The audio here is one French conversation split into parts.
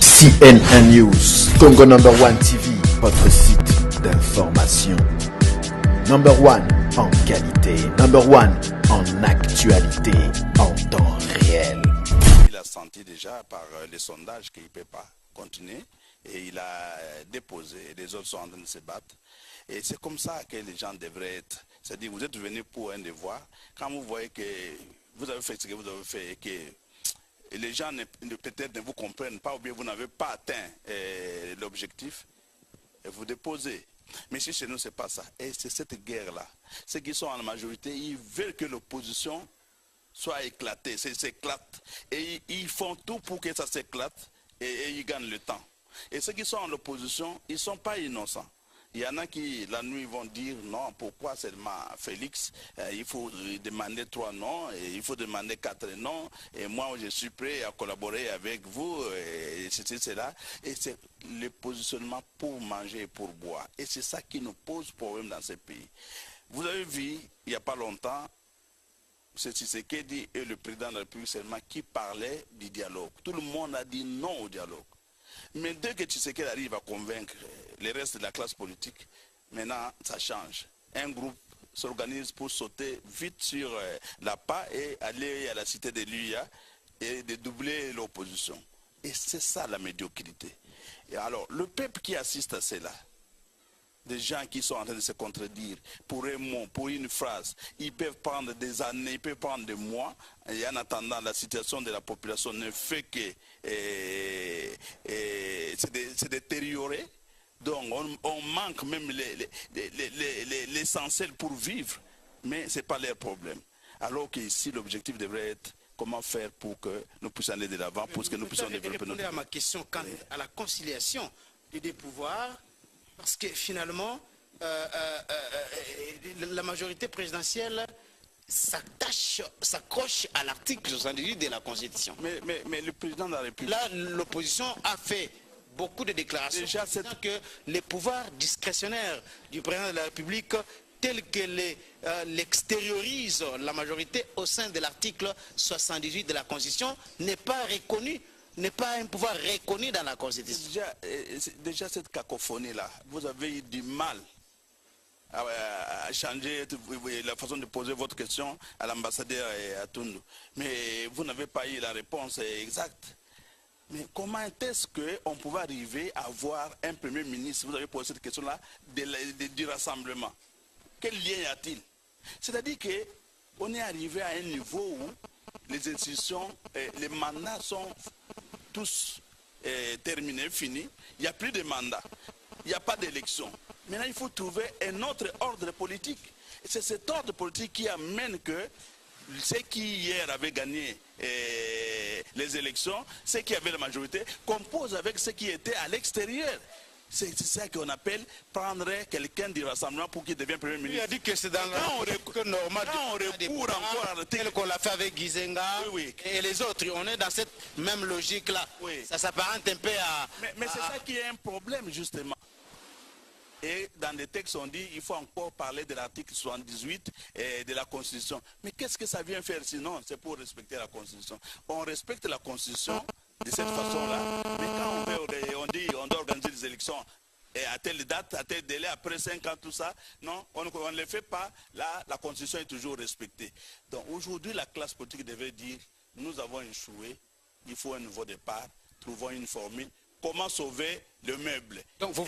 CNN News, Congo number one TV, votre site d'information. Number one en qualité, number one en actualité, en temps réel. Il a senti déjà par les sondages qu'il ne peut pas continuer et il a déposé. Les autres sont en train de se battre. Et c'est comme ça que les gens devraient être. C'est-à-dire vous êtes venus pour un devoir. Quand vous voyez que vous avez fait ce que vous avez fait et que les gens peut-être ne vous comprennent pas ou bien vous n'avez pas atteint l'objectif, vous déposez. Mais si chez nous, ce n'est pas ça. Et c'est cette guerre-là. Ceux qui sont en majorité, ils veulent que l'opposition soit éclatée. S'éclate. Et ils font tout pour que ça s'éclate et ils gagnent le temps. Et ceux qui sont en opposition, ils ne sont pas innocents. Il y en a qui, la nuit, vont dire non, pourquoi seulement Félix, il faut demander 3 noms, et il faut demander 4 noms, et moi je suis prêt à collaborer avec vous, et c'est cela. Et c'est le positionnement pour manger et pour boire. Et c'est ça qui nous pose problème dans ce pays. Vous avez vu, il n'y a pas longtemps, c'est Tshisekedi et le président de la République seulement qui parlaient du dialogue. Tout le monde a dit non au dialogue. Mais dès que Tshisekedi arrive à convaincre le reste de la classe politique, maintenant ça change. Un groupe s'organise pour sauter vite sur la pas et aller à la cité de l'UIA et de doubler l'opposition. Et c'est ça la médiocrité. Et alors, le peuple qui assiste à cela, des gens qui sont en train de se contredire pour un mot, pour une phrase, ils peuvent prendre des années, ils peuvent prendre des mois, et en attendant, la situation de la population ne fait que se détériorer. Donc on manque même l'essentiel pour vivre, mais ce n'est pas leur problème. Alors qu'ici, l'objectif devrait être comment faire pour que nous puissions aller de l'avant, pour que nous puissions développer notre... à ma question quant à la conciliation des deux pouvoirs, parce que finalement, la majorité présidentielle s'accroche à l'article 78 de la Constitution. Mais le président de la République... Là, l'opposition a fait beaucoup de déclarations disant que les pouvoirs discrétionnaires du président de la République, tels que l'extériorise la majorité au sein de l'article 78 de la Constitution, n'est pas reconnu, n'est pas un pouvoir reconnu dans la Constitution. Déjà cette cacophonie-là, vous avez eu du mal à changer la façon de poser votre question à l'ambassadeur et à Tundu. Mais vous n'avez pas eu la réponse exacte. Mais comment est-ce qu'on pouvait arriver à avoir un premier ministre, vous avez posé cette question-là, du rassemblement? Quel lien y a-t-il? C'est-à-dire qu'on est arrivé à un niveau où les institutions, les mandats sont tous terminés, finis. Il n'y a plus de mandats. Il n'y a pas d'élection. Maintenant, il faut trouver un autre ordre politique. Et c'est cet ordre politique qui amène que ceux qui hier avaient gagné les élections, ceux qui avaient la majorité, composent avec ceux qui étaient à l'extérieur. C'est ça qu'on appelle prendre quelqu'un du rassemblement pour qu'il devienne Premier ministre. Il a dit que c'est dans le normal. Quand on recourt encore à l'article, tel qu'on l'a fait avec Gizenga et les autres, on est dans cette même logique-là. Oui. Ça s'apparente un peu à... Mais c'est ça qui est un problème, justement. Et dans les textes, on dit qu'il faut encore parler de l'article 78 et de la Constitution. Mais qu'est-ce que ça vient faire sinon? C'est pour respecter la Constitution. On respecte la Constitution de cette façon-là, mais quand on dit on doit organiser des élections et à telle date, à tel délai, après 5 ans, tout ça, non, on ne le fait pas. Là, la Constitution est toujours respectée. Donc aujourd'hui, la classe politique devait dire, nous avons échoué, il faut un nouveau départ, trouvons une formule. Comment sauver le meuble? Donc vous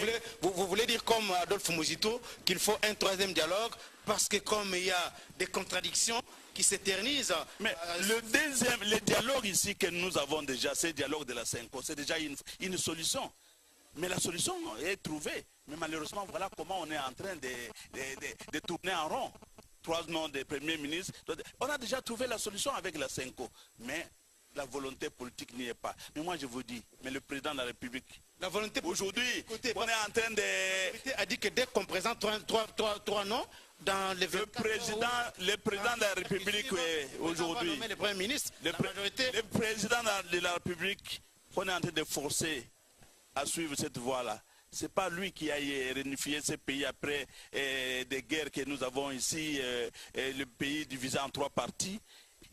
voulez dire comme Adolphe Muzito qu'il faut un troisième dialogue parce que comme il y a des contradictions qui s'éternisent. Mais le dialogue ici que nous avons déjà, c'est le dialogue de la Senko, c'est déjà une solution. Mais la solution est trouvée. Mais malheureusement, voilà comment on est en train de tourner en rond. 3 noms de premiers ministres. On a déjà trouvé la solution avec la Senko. Mais la volonté politique n'y est pas. Mais moi je vous dis, mais le président de la République, la volonté aujourd'hui, on est en train de... a dit que dès qu'on présente 3 noms, dans les le président de la République aujourd'hui, le Premier ministre, le président de la République, on est en train de forcer à suivre cette voie-là. Ce n'est pas lui qui a réunifié ce pays après des guerres que nous avons ici, le pays divisé en 3 parties.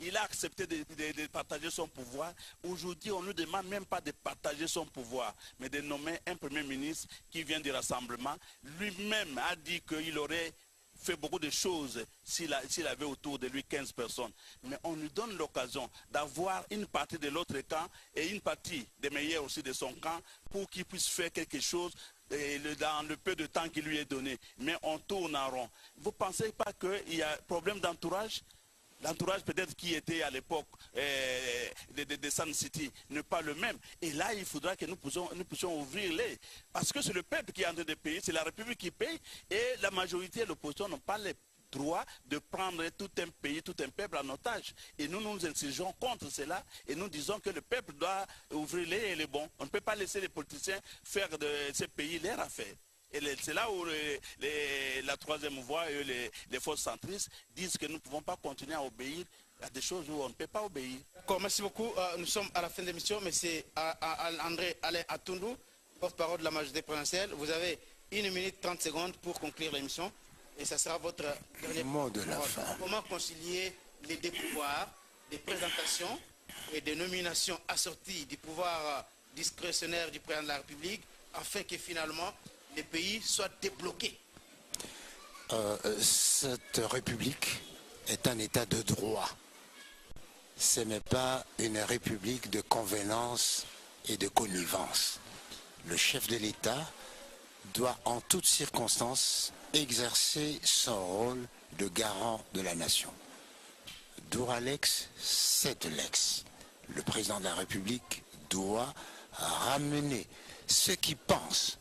Il a accepté de partager son pouvoir. Aujourd'hui, on ne lui demande même pas de partager son pouvoir, mais de nommer un Premier ministre qui vient du rassemblement. Lui-même a dit qu'il aurait fait beaucoup de choses s'il avait autour de lui 15 personnes. Mais on lui donne l'occasion d'avoir une partie de l'autre camp et une partie des meilleurs aussi de son camp pour qu'il puisse faire quelque chose dans le peu de temps qui lui est donné. Mais on tourne en rond. Vous ne pensez pas qu'il y a un problème d'entourage? L'entourage peut-être qui était à l'époque de Sun City n'est pas le même. Et là, il faudra que nous puissions ouvrir les... Parce que c'est le peuple qui est en train de payer, c'est la République qui paye, et la majorité et l'opposition n'ont pas le droit de prendre tout un pays, tout un peuple en otage. Et nous nous insurgeons contre cela, et nous disons que le peuple doit ouvrir les bons. On ne peut pas laisser les politiciens faire de ces pays leur affaire. Et c'est là où la troisième voie et les forces centristes disent que nous ne pouvons pas continuer à obéir à des choses où on ne peut pas obéir. Merci beaucoup. Nous sommes à la fin de l'émission, mais c'est André Alain Atundou, porte-parole de la majorité présidentielle. Vous avez 1 minute 30 secondes pour conclure l'émission. Et ça sera votre dernier mot de la fin. Comment concilier les deux pouvoirs, des présentations et des nominations assorties du pouvoir discrétionnaire du président de la République, afin que finalement les pays soient débloqués? Cette République est un état de droit. Ce n'est pas une république de convenance et de connivence. Le chef de l'État doit en toutes circonstances exercer son rôle de garant de la nation. Dura lex, sed lex. Le président de la République doit ramener ceux qui pensent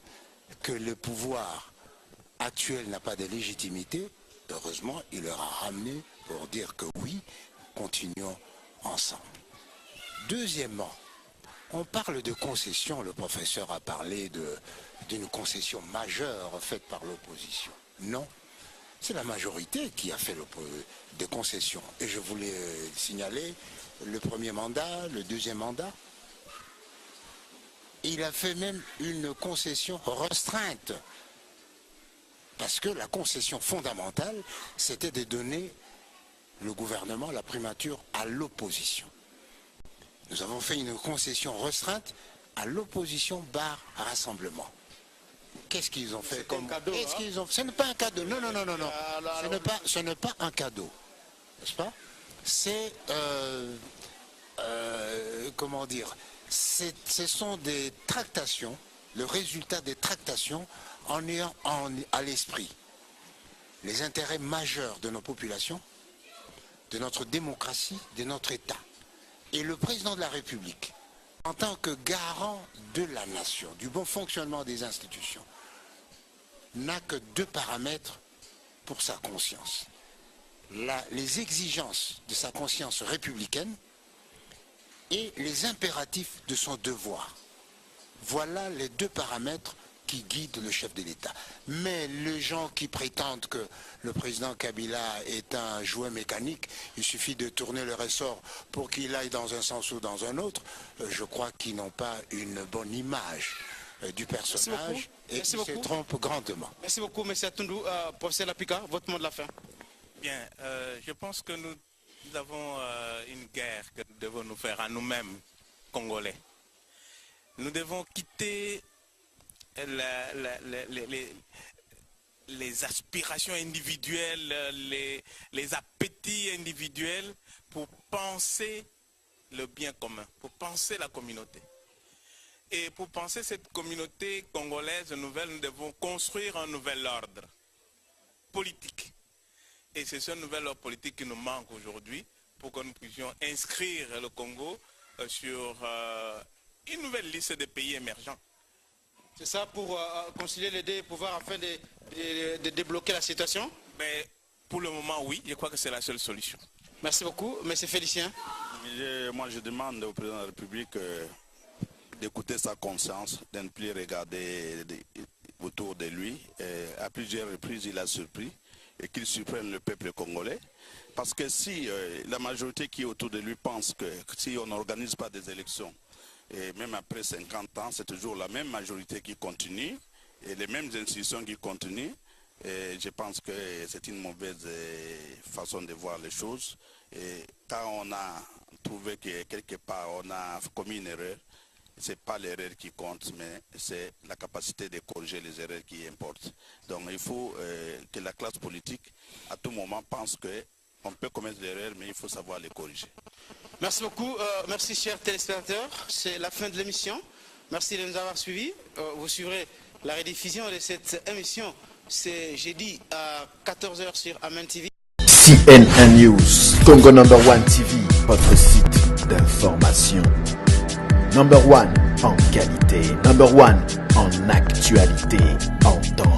que le pouvoir actuel n'a pas de légitimité. Heureusement, il leur a ramené pour dire que oui, continuons ensemble. Deuxièmement, on parle de concession. Le professeur a parlé d'une concession majeure faite par l'opposition. Non, c'est la majorité qui a fait des concessions. Et je voulais signaler le premier mandat, le deuxième mandat. Il a fait même une concession restreinte. Parce que la concession fondamentale, c'était de donner le gouvernement, la primature, à l'opposition. Nous avons fait une concession restreinte à l'opposition barre rassemblement. Qu'est-ce qu'ils ont fait comme cadeau? Ce n'est pas un cadeau. Non, non, non, non, non. Ce n'est pas un cadeau. N'est-ce pas? C'est comment dire? Ce sont des tractations, le résultat des tractations en ayant à l'esprit les intérêts majeurs de nos populations, de notre démocratie, de notre État. Et le président de la République, en tant que garant de la nation, du bon fonctionnement des institutions, n'a que deux paramètres pour sa conscience. Les exigences de sa conscience républicaine et les impératifs de son devoir. Voilà les deux paramètres qui guident le chef de l'État. Mais les gens qui prétendent que le président Kabila est un jouet mécanique, il suffit de tourner le ressort pour qu'il aille dans un sens ou dans un autre, je crois qu'ils n'ont pas une bonne image du personnage et qui se trompent grandement. Merci beaucoup, M. Atundou. Professeur Lapika, votre mot de la fin. Bien, je pense que nous avons une guerre que nous devons nous faire à nous-mêmes, Congolais. Nous devons quitter les aspirations individuelles, les appétits individuels pour penser le bien commun, pour penser la communauté. Et pour penser cette communauté congolaise nouvelle, nous devons construire un nouvel ordre politique. Et c'est ce nouvel ordre politique qui nous manque aujourd'hui pour que nous puissions inscrire le Congo sur une nouvelle liste de pays émergents. C'est ça pour concilier les deux pouvoirs afin de débloquer la situation? Mais pour le moment, oui, je crois que c'est la seule solution. Merci beaucoup. Monsieur Félicien. Moi, je demande au président de la République d'écouter sa conscience, de ne plus regarder autour de lui. À plusieurs reprises, il a surpris et qu'il surprenne le peuple congolais. Parce que si la majorité qui est autour de lui pense que si on n'organise pas des élections, et même après 50 ans, c'est toujours la même majorité qui continue, et les mêmes institutions qui continuent, Et je pense que c'est une mauvaise façon de voir les choses. Et quand on a trouvé que quelque part on a commis une erreur, ce n'est pas l'erreur qui compte, mais c'est la capacité de corriger les erreurs qui importe. Donc il faut que la classe politique, à tout moment, pense qu'on peut commettre l'erreur, mais il faut savoir les corriger. Merci beaucoup. Merci, chers téléspectateurs. C'est la fin de l'émission. Merci de nous avoir suivis. Vous suivrez la rediffusion de cette émission. C'est jeudi à 14h sur Amen TV. CNN News, Congo #1 TV, votre site d'information. #1 en qualité, #1 en actualité, en temps.